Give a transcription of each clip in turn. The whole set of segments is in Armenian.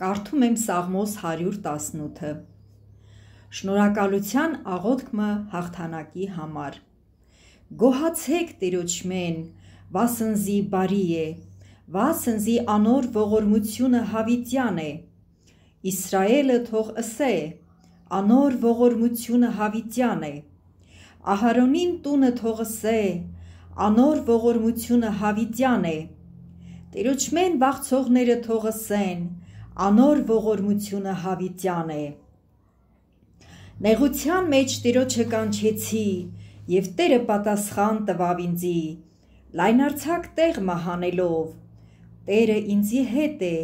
Կարդում եմ Սաղմոս 118-ը։ Շնորհակալության աղոթքը հաղթանակի համար։ Գոհացեք Տերոջմեն, վասնզի բարի է, վասնզի անոր ողորմությունը հավիտյան է։ Իսրայելը թող ըսե, անոր ողորմությունը հավիտյան է։ Ահարոնին տունը թող ըսե, անոր ողորմությունը հավիտյան է։ Տերոջմեն վախցողները թող ըսեն, անոր ողորմությունը հավիտյան է։ Նեղության մեջ Տերոջը կանչեցի, և Տերը պատասխան տվավ ինձի, լայնարձակ տեղ մահանելով։ Տերը ինձի հետ է,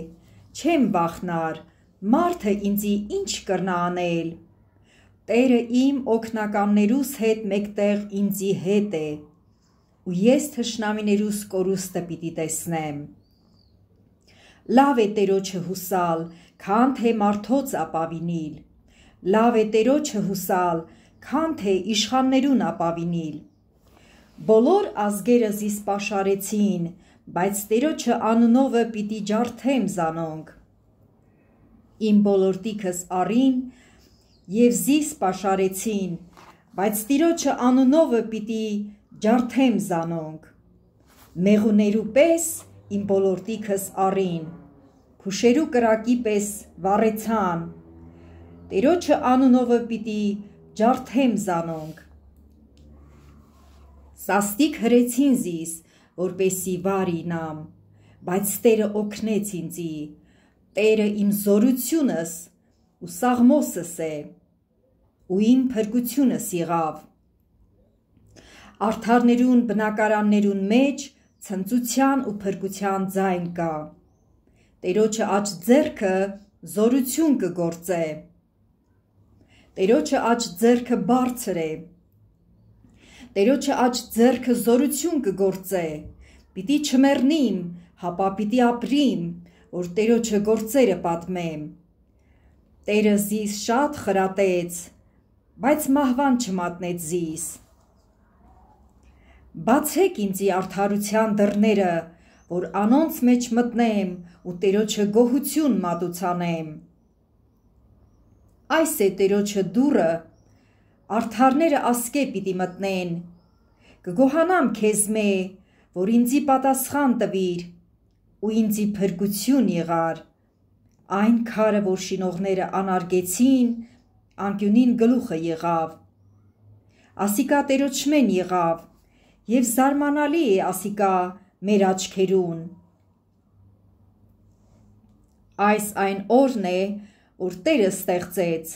չեմ վախնար, մարդը ինձի ինչ կրնա անել։ Տերը իմ օգնականներուս հետ մեկտեղ ինձի հետ է, ու ես թշնամիներուս կորուստը պիտի տեսնեմ։ Լավ է Տերոջը հուսալ, քան թե մարդոց ապավինել։ Լավ է Տերոջը հուսալ, քան թե իշխաններուն ապավինել։ Բոլոր ազգերը զիս պաշարեցին, բայց Տերոջը անունովը պիտի ջարդեմ զանոնք։ Իմ բոլորտիքս առին և զիս պաշարեցին, բայց Տիրոջը անունովը պիտի ջարդեմ զանոնք։ Մեղուներու պես իմ բոլորտիքս առին, փուշերու կրակի պես վառեցան, Տերոջը անունովը պիտի ջարդեմ զանոնք։ Սաստիկ հրեցին զիս, որպեսի վար ինամ, բայց Տերը օգնեց ինձի, Տերը իմ զորությունս ու Սաղմոսս է, ու իմ փրկությունս եղավ։ Արդարներուն բնակարաններուն մեջ ցնծության ու փրկության ձայն կա։ Տերոջը աջ ձեռքը զորություն կգործե։ Տերոջը աջ ձեռքը բարձր է։ Տերոջը աջ ձեռքը զորություն կգործե։ Պիտի չմեռնիմ, հապա պիտի ապրիմ, որ Տերոջը գործերը պատմեմ։ Տերը զիս շատ խրատեց, բայց մահվան չմատնեց զիս։ Բացեք ինձի արդարության դռները, որ անոնց մեջ մտնեմ ու Տերոջը գոհություն մատուցանեմ։ Այս է Տերոջը դուռը, արդարները ասկե պիտի մտնեն։ Կգոհանամ քեզմե, որ ինձի պատասխան տվիր, ու ինձի փրկություն եղար։ Այն քարը, որ շինողները անարգեցին, անկյունին գլուխը եղավ։ Ասիկա Տերոջմեն եղավ, և զարմանալի է ասիկա մեր աչքերուն։ Այս այն օրն է, որ Տերը ստեղծեց,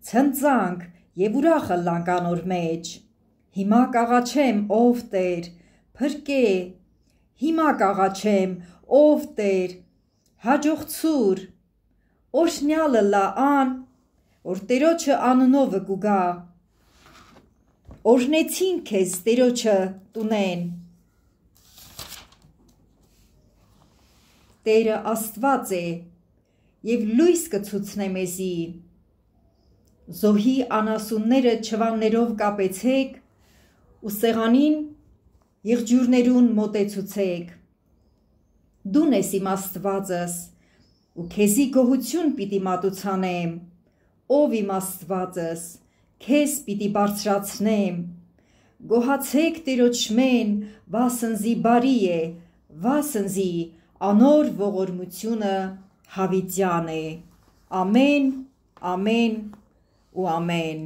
ցնծանք և ուրախ ըլլանք անոր մեջ։ Հիմա կաղաչեմ, ով Տեր, փրկե, հիմա կաղաչեմ, ով Տեր, հաջողցուր, օրհնյալ ըլլա ան, որ Տերոջը անունովը կուգա։ Օրհնեցին քեզ Տերոջը տունեն։ Տերը Աստված է, և լույս կցուցնե մեզի։ Զոհի անասունները չվաններով կապեցեք, ու սեղանին եղջյուրներուն մոտեցուցեք։ Դուն ես իմ Աստվածս, ու քեզի գոհություն պիտի մատուցանեմ, ով իմ Աստվածս, քեզ պիտի բարձրացնեմ։ Գոհացեք Տերոջմեն, վասնզի բարի է, վասնզի անոր ողորմությունը հավիտյան է։ Ամեն, ամեն ու ամեն։